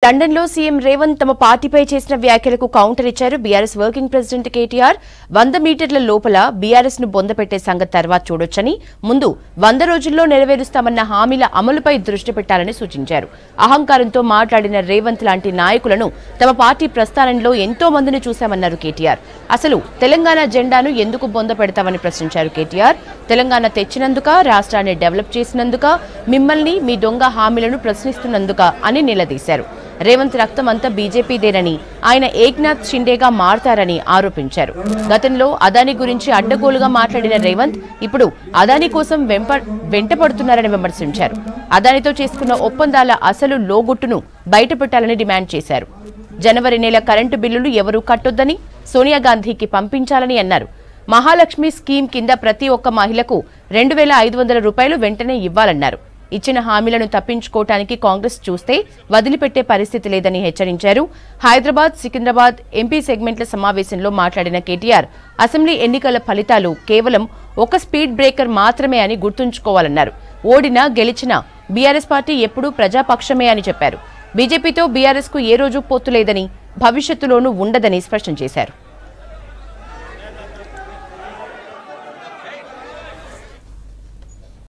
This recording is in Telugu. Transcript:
లండన్లో సీఎం రేవంత్ తమ పార్టీపై చేసిన వ్యాఖ్యలకు కౌంటర్ ఇచ్చారు. బీఆర్ఎస్ వర్కింగ్ ప్రెసిడెంట్ కేటీఆర్ 100 మీటర్ల లోపల బీఆర్ఎస్ ను బొందపెట్టే సంగతి తర్వాత చూడొచ్చని, ముందు 100 రోజుల్లో నెరవేరుస్తామన్న హామీల అమలుపై దృష్టి పెట్టాలని సూచించారు. అహంకారంతో మాట్లాడిన రేవంత్ లాంటి నాయకులను తమ పార్టీ ప్రస్థానంలో ఎంతో మందిని చూశామన్నారు కేటీఆర్. అసలు తెలంగాణ జెండాను ఎందుకు బొంద పెడతామని ప్రశ్నించారు కేటీఆర్. తెలంగాణ తెచ్చినందుక, రాష్ట్రాన్ని డెవలప్ చేసినందుక, మిమ్మల్ని మీ దొంగ హామీలను ప్రశ్నిస్తున్నందుక అని నిలదీశారు. రేవంత్ రక్తం అంతా బీజేపీదేనని, ఆయన ఏక్నాథ్ షిండేగా మారతారని ఆరోపించారు. గతంలో అదానీ గురించి అడ్డగోలుగా మాట్లాడిన రేవంత్ ఇప్పుడు అదానీ కోసం వెంటపడుతున్నారని విమర్శించారు. అదానీతో చేసుకున్న ఒప్పందాల అసలు లోగుట్టును బయటపెట్టాలని డిమాండ్ చేశారు. జనవరి నెల కరెంటు బిల్లులు ఎవరూ కట్టొద్దని, సోనియా గాంధీకి పంపించాలని అన్నారు. మహాలక్ష్మి స్కీమ్ కింద ప్రతి ఒక్క మహిళకు 2500 రూపాయలు వెంటనే ఇవ్వాలన్నారు. ఇచ్చిన హామీలను తప్పించుకోవటానికి కాంగ్రెస్ చూస్తే వదిలిపెట్టే పరిస్థితి లేదని హెచ్చరించారు. హైదరాబాద్, సికింద్రాబాద్ ఎంపీ సెగ్మెంట్ల సమావేశంలో మాట్లాడిన కేటీఆర్ అసెంబ్లీ ఎన్నికల ఫలితాలు కేవలం ఒక స్పీడ్ బ్రేకర్ మాత్రమే అని గుర్తుంచుకోవాలన్నారు. ఓడినా గెలిచినా బీఆర్ఎస్ పార్టీ ఎప్పుడూ ప్రజాపక్షమే అని చెప్పారు. బీజేపీతో బీఆర్ఎస్ కు ఏ రోజు పొత్తు లేదని, భవిష్యత్తులోనూ ఉండదని స్పష్టం చేశారు.